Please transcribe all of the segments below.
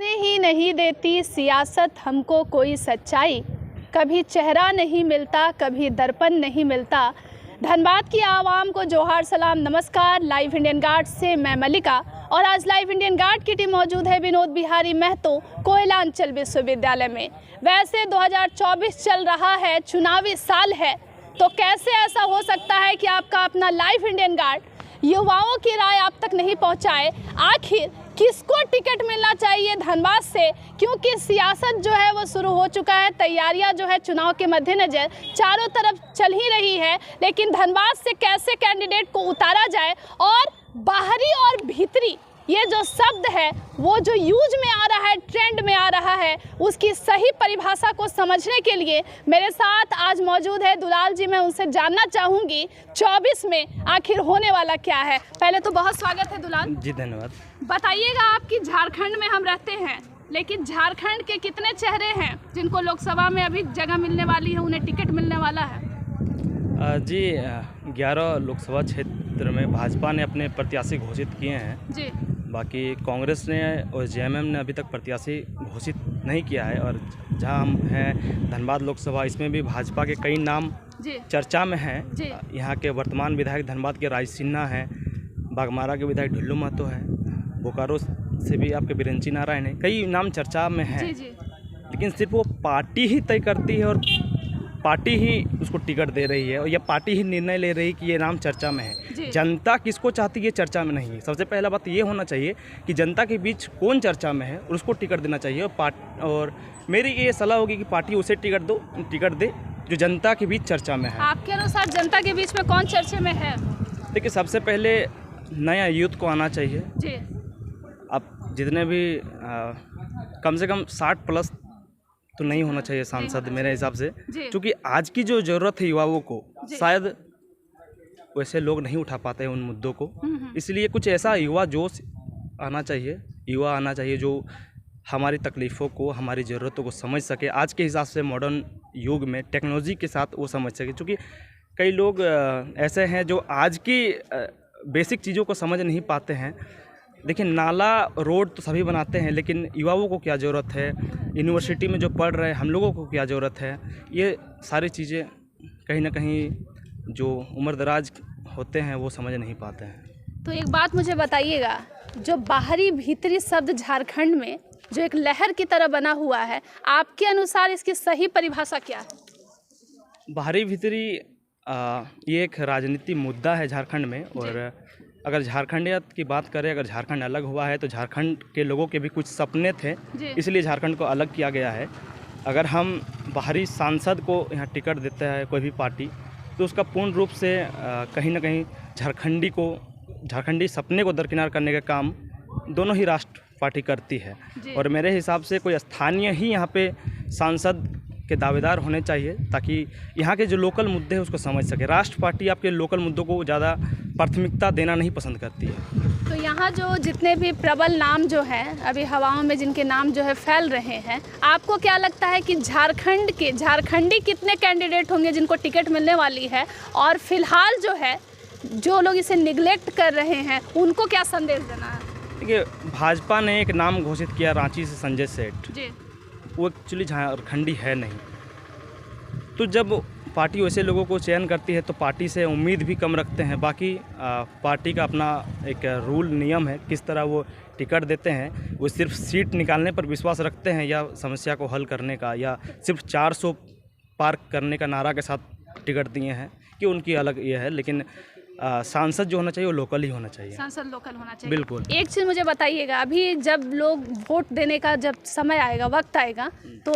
ही नहीं देती सियासत हमको कोई सच्चाई, कभी चेहरा नहीं मिलता, कभी दर्पण नहीं मिलता। धनबाद की आवाम को जोहार सलाम नमस्कार। लाइव इंडियन गार्ड से मैं मलिका और आज लाइव इंडियन गार्ड की टीम मौजूद है विनोद बिहारी महतो कोयलांचल विश्वविद्यालय में। वैसे 2024 चल रहा है, चुनावी साल है, तो कैसे ऐसा हो सकता है कि आपका अपना लाइव इंडियन गार्ड युवाओं की राय आप तक नहीं पहुंचाए। आखिर किसको टिकट मिलना चाहिए धनबाद से, क्योंकि सियासत जो है वो शुरू हो चुका है। तैयारियां जो है चुनाव के मद्देनज़र चारों तरफ चल ही रही है, लेकिन धनबाद से कैसे कैंडिडेट को उतारा जाए और बाहरी और भीतरी ये जो शब्द है वो जो यूज में आ रहा है, ट्रेंड में आ रहा है, उसकी सही परिभाषा को समझने के लिए मेरे साथ आज मौजूद है दुलाल जी। मैं उनसे जानना चाहूँगी 24 में आखिर होने वाला क्या है। पहले तो बहुत स्वागत है दुलाल जी। धन्यवाद। बताइएगा, आपकी झारखंड में हम रहते हैं, लेकिन झारखंड के कितने चेहरे हैं जिनको लोकसभा में अभी जगह मिलने वाली है, उन्हें टिकट मिलने वाला है? जी 11 लोकसभा क्षेत्र में भाजपा ने अपने प्रत्याशी घोषित किए हैं जी। बाकी कांग्रेस ने और जेएमएम ने अभी तक प्रत्याशी घोषित नहीं किया है। और जहां हम हैं धनबाद लोकसभा, इसमें भी भाजपा के कई नाम चर्चा में हैं। यहाँ के वर्तमान विधायक धनबाद के राज सिन्हा हैं, बागमारा के विधायक ढुल्लू महतो है, बोकारो से भी आपके बिरंची नारायण है, कई नाम चर्चा में हैं। लेकिन सिर्फ वो पार्टी ही तय करती है और पार्टी ही उसको टिकट दे रही है और यह पार्टी ही निर्णय ले रही है कि ये नाम चर्चा में है। जनता किसको चाहती है चर्चा में नहीं है। सबसे पहला बात ये होना चाहिए कि जनता के बीच कौन चर्चा में है और उसको टिकट देना चाहिए। और मेरी ये सलाह होगी कि पार्टी उसे टिकट दे जो जनता के बीच चर्चा में है। आपके अनुसार जनता के बीच में कौन चर्चे में है? देखिए, सबसे पहले नया यूथ को आना चाहिए जी। अब जितने भी कम से कम 60 प्लस तो नहीं होना चाहिए सांसद मेरे हिसाब से, क्योंकि आज की जो ज़रूरत है युवाओं को, शायद वैसे लोग नहीं उठा पाते हैं उन मुद्दों को। इसलिए कुछ ऐसा युवा जोश आना चाहिए जो हमारी तकलीफ़ों को, हमारी ज़रूरतों को समझ सके। आज के हिसाब से मॉडर्न युग में टेक्नोलॉजी के साथ वो समझ सके, क्योंकि कई लोग ऐसे हैं जो आज की बेसिक चीज़ों को समझ नहीं पाते हैं। देखिए, नाला रोड तो सभी बनाते हैं, लेकिन युवाओं को क्या ज़रूरत है, यूनिवर्सिटी में जो पढ़ रहे हैं हम लोगों को क्या ज़रूरत है, ये सारी चीज़ें कहीं ना कहीं जो उम्रदराज होते हैं वो समझ नहीं पाते हैं। तो एक बात मुझे बताइएगा, जो बाहरी भीतरी शब्द झारखंड में जो एक लहर की तरह बना हुआ है, आपके अनुसार इसकी सही परिभाषा क्या है? बाहरी भीतरी ये एक राजनीति मुद्दा है झारखंड में। और अगर झारखंडियत की बात करें, अगर झारखंड अलग हुआ है तो झारखंड के लोगों के भी कुछ सपने थे, इसलिए झारखंड को अलग किया गया है। अगर हम बाहरी सांसद को यहाँ टिकट देते हैं कोई भी पार्टी, तो उसका पूर्ण रूप से कहीं ना कहीं झारखंडी सपने को दरकिनार करने का काम दोनों ही राष्ट्र पार्टी करती है। और मेरे हिसाब से कोई स्थानीय ही यहाँ पे सांसद के दावेदार होने चाहिए, ताकि यहाँ के जो लोकल मुद्दे हैं उसको समझ सके। राष्ट्र पार्टी आपके लोकल मुद्दों को ज़्यादा प्राथमिकता देना नहीं पसंद करती है। तो यहाँ जो जितने भी प्रबल नाम जो हैं अभी हवाओं में, जिनके नाम जो है फैल रहे हैं, आपको क्या लगता है कि झारखंडी कितने कैंडिडेट होंगे जिनको टिकट मिलने वाली है? और फिलहाल जो है जो लोग इसे निगलेक्ट कर रहे हैं उनको क्या संदेश देना है? देखिए, भाजपा ने एक नाम घोषित किया रांची से संजय सेठ जी। वो एक्चुअली झारखंडी है नहीं। तो जब पार्टी वैसे लोगों को चयन करती है तो पार्टी से उम्मीद भी कम रखते हैं। बाकी पार्टी का अपना एक रूल नियम है, किस तरह वो टिकट देते हैं। वो सिर्फ सीट निकालने पर विश्वास रखते हैं या समस्या को हल करने का, या सिर्फ 400 पार करने का नारा के साथ टिकट दिए हैं, कि उनकी अलग ये है। लेकिन सांसद जो होना चाहिए वो लोकल ही होना चाहिए। सांसद लोकल होना चाहिए, बिल्कुल। एक चीज़ मुझे बताइएगा, अभी जब लोग वोट देने का जब समय आएगा, वक्त आएगा, तो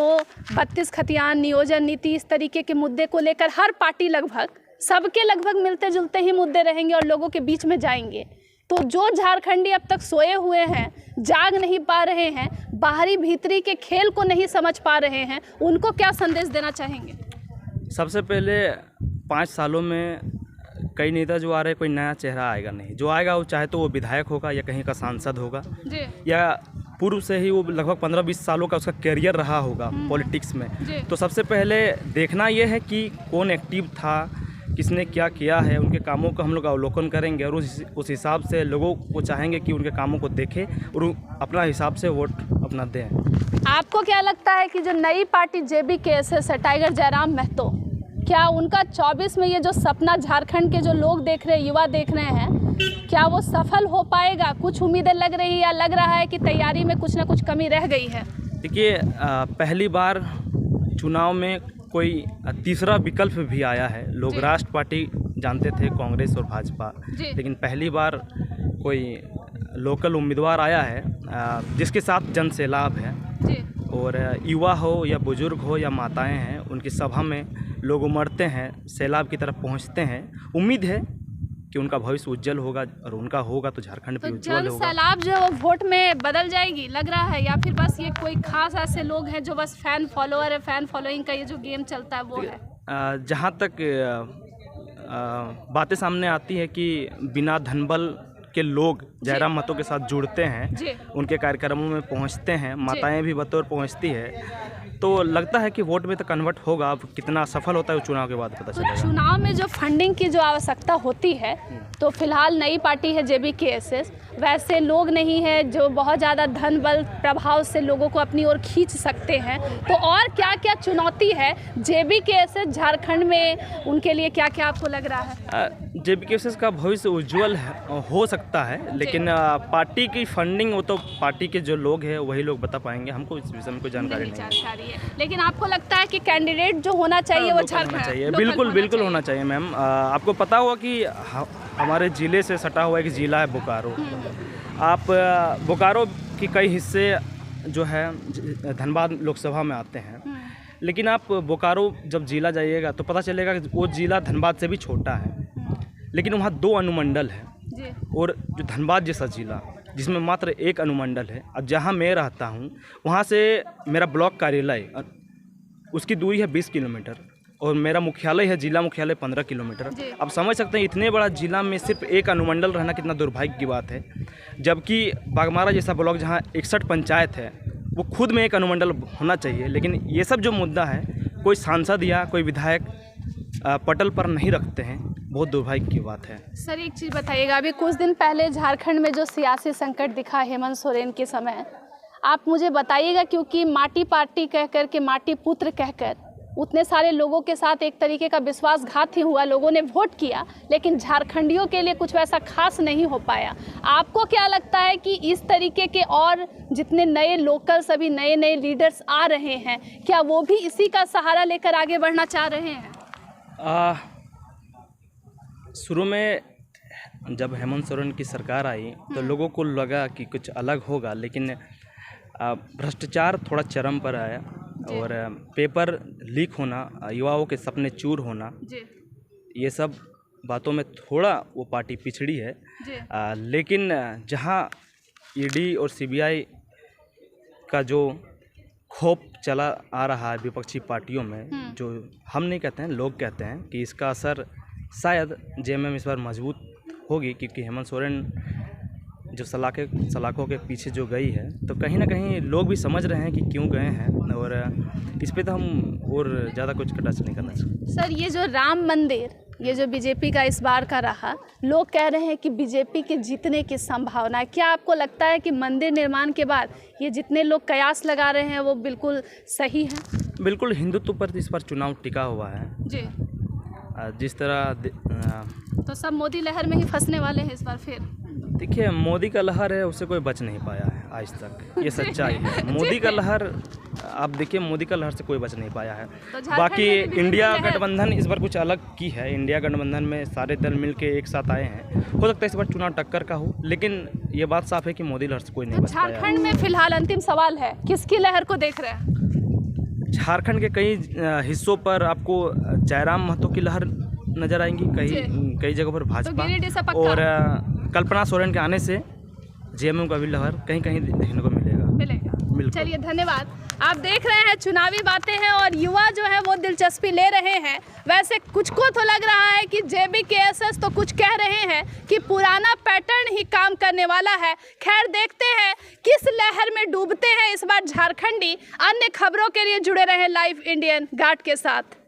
32 खतियान, नियोजन नीति, इस तरीके के मुद्दे को लेकर हर पार्टी सबके लगभग मिलते जुलते ही मुद्दे रहेंगे और लोगों के बीच में जाएंगे। तो जो झारखंडी अब तक सोए हुए हैं, जाग नहीं पा रहे हैं, बाहरी भीतरी के खेल को नहीं समझ पा रहे हैं, उनको क्या संदेश देना चाहेंगे? सबसे पहले 5 सालों में कई नेता जो आ रहे हैं, कोई नया चेहरा आएगा नहीं। जो आएगा वो चाहे तो वो विधायक होगा या कहीं का सांसद होगा, या पूर्व से ही वो लगभग 15-20 सालों का उसका कैरियर रहा होगा पॉलिटिक्स में। तो सबसे पहले देखना ये है कि कौन एक्टिव था, किसने क्या किया है, उनके कामों का हम लोग अवलोकन करेंगे और उस हिसाब से लोगों को चाहेंगे कि उनके कामों को देखें और अपना हिसाब से वोट अपना दें। आपको क्या लगता है कि जो नई पार्टी JBKSS है, टाइगर जयराम महतो, क्या उनका 24 में ये जो सपना झारखंड के जो लोग देख रहे हैं, युवा देख रहे हैं, क्या वो सफल हो पाएगा? कुछ उम्मीदें लग रही है या लग रहा है कि तैयारी में कुछ ना कुछ कमी रह गई है? देखिए, पहली बार चुनाव में कोई तीसरा विकल्प भी आया है। लोग राष्ट्र पार्टी जानते थे, कांग्रेस और भाजपा, लेकिन पहली बार कोई लोकल उम्मीदवार आया है जिसके साथ जन सैलाब है। और युवा हो या बुजुर्ग हो या माताएं हैं, उनकी सभा में लोग उमड़ते हैं, सैलाब की तरफ पहुंचते हैं। उम्मीद है कि उनका भविष्य उज्जवल होगा, और उनका होगा तो झारखंड भी उज्जवल होगा। सैलाब जो वोट में बदल जाएगी लग रहा है, या फिर बस ये कोई खास ऐसे लोग हैं जो बस फैन फॉलोअर है, फैन फॉलोइंग का ये जो गेम चलता है वो है? जहाँ तक बातें सामने आती है कि बिना धनबल के लोग जयराम महतो के साथ जुड़ते हैं, उनके कार्यक्रमों में पहुंचते हैं, माताएं भी बतौर पहुंचती है, तो लगता है कि वोट में तो कन्वर्ट होगा। अब कितना सफल होता है वो चुनाव के बाद पता चलेगा। तो चुनाव में जो फंडिंग की जो आवश्यकता होती है, तो फिलहाल नई पार्टी है JBKSS, वैसे लोग नहीं है जो बहुत ज़्यादा धन बल प्रभाव से लोगों को अपनी ओर खींच सकते हैं। तो और क्या क्या चुनौती है JBKSS झारखंड में, उनके लिए क्या क्या आपको लग रहा है? JBKSS का भविष्य उज्जवल हो सकता है, लेकिन पार्टी की फंडिंग वो तो पार्टी के जो लोग हैं वही लोग बता पाएंगे। हमको इस विषय में कोई जानकारी नहीं है। लेकिन आपको लगता है कि कैंडिडेट जो होना चाहिए वो झारखंड चाहिए? बिल्कुल होना चाहिए मैम। आपको पता होगा कि हमारे ज़िले से सटा हुआ एक ज़िला है बोकारो। आप बोकारो के कई हिस्से जो है धनबाद लोकसभा में आते हैं, लेकिन आप बोकारो जब ज़िला जाइएगा तो पता चलेगा कि वो ज़िला धनबाद से भी छोटा है, लेकिन वहाँ 2 अनुमंडल हैं। और जो धनबाद जैसा ज़िला जिसमें मात्र 1 अनुमंडल है, अब जहाँ मैं रहता हूँ वहाँ से मेरा ब्लॉक कार्यालय उसकी दूरी है 20 किलोमीटर, और मेरा मुख्यालय है जिला मुख्यालय 15 किलोमीटर। अब समझ सकते हैं इतने बड़ा जिला में सिर्फ 1 अनुमंडल रहना कितना दुर्भाग्य की बात है। जबकि बागमारा जैसा ब्लॉक जहाँ 61 पंचायत है, वो खुद में 1 अनुमंडल होना चाहिए। लेकिन ये सब जो मुद्दा है, कोई सांसद या कोई विधायक पटल पर नहीं रखते हैं, बहुत दुर्भाग्य की बात है। सर एक चीज़ बताइएगा, अभी कुछ दिन पहले झारखंड में जो सियासी संकट दिखा हेमंत सोरेन के समय, आप मुझे बताइएगा, क्योंकि माटी पार्टी कहकर के, माटी पुत्र कहकर उतने सारे लोगों के साथ एक तरीके का विश्वासघात ही हुआ। लोगों ने वोट किया, लेकिन झारखंडियों के लिए कुछ वैसा खास नहीं हो पाया। आपको क्या लगता है कि इस तरीके के और जितने नए लोकल सभी नए लीडर्स आ रहे हैं, क्या वो भी इसी का सहारा लेकर आगे बढ़ना चाह रहे हैं? शुरू में जब हेमंत सोरेन की सरकार आई तो लोगों को लगा कि कुछ अलग होगा, लेकिन भ्रष्टाचार थोड़ा चरम पर आया, और पेपर लीक होना, युवाओं के सपने चूर होना, ये सब बातों में थोड़ा वो पार्टी पिछड़ी है। लेकिन जहां ED और CBI का जो खौफ चला आ रहा है विपक्षी पार्टियों में, जो हम नहीं कहते हैं, लोग कहते हैं कि इसका असर शायद JMM इस बार मजबूत होगी, क्योंकि हेमंत सोरेन जो सलाखों के पीछे जो गई है, तो कहीं ना कहीं लोग भी समझ रहे हैं कि क्यों गए हैं, और इस पे तो हम और ज़्यादा कुछ टच नहीं करना चाहिए। सर ये जो राम मंदिर, ये जो BJP का इस बार का रहा, लोग कह रहे हैं कि BJP के जीतने की संभावना है। क्या आपको लगता है कि मंदिर निर्माण के बाद ये जितने लोग कयास लगा रहे हैं वो बिल्कुल सही है? बिल्कुल हिंदुत्व पर इस बार चुनाव टिका हुआ है जी। जिस तरह तो सब मोदी लहर में ही फंसने वाले हैं इस बार फिर? देखिए, मोदी का लहर है, उससे कोई बच नहीं पाया है आज तक, ये सच्चाई है। मोदी का लहर, आप देखिए, मोदी का लहर से कोई बच नहीं पाया है। तो बाकी इंडिया गठबंधन इस बार कुछ अलग की है। इंडिया गठबंधन में सारे दल मिलके एक साथ आए हैं। हो सकता है इस बार चुनाव टक्कर का हो, लेकिन ये बात साफ है कि मोदी लहर से कोई नहीं बच पाया। झारखंड में फिलहाल अंतिम सवाल है, किसकी लहर को देख रहे हैं? झारखंड के कई हिस्सों पर आपको जयराम महतो की लहर नजर आएंगी, कई जगहों पर भाजपा, और कल्पना सोरेन के आने से JMM का भी लहर कहीं कहीं देखने को मिलेगा। चलिए धन्यवाद। आप देख रहे हैं चुनावी बातें हैं, और युवा जो है वो दिलचस्पी ले रहे हैं। वैसे कुछ को तो लग रहा है कि JBKSS तो कुछ कह रहे हैं कि पुराना पैटर्न ही काम करने वाला है। खैर देखते हैं किस लहर में डूबते हैं इस बार झारखंडी। अन्य खबरों के लिए जुड़े रहे लाइव इंडियन गार्ड के साथ।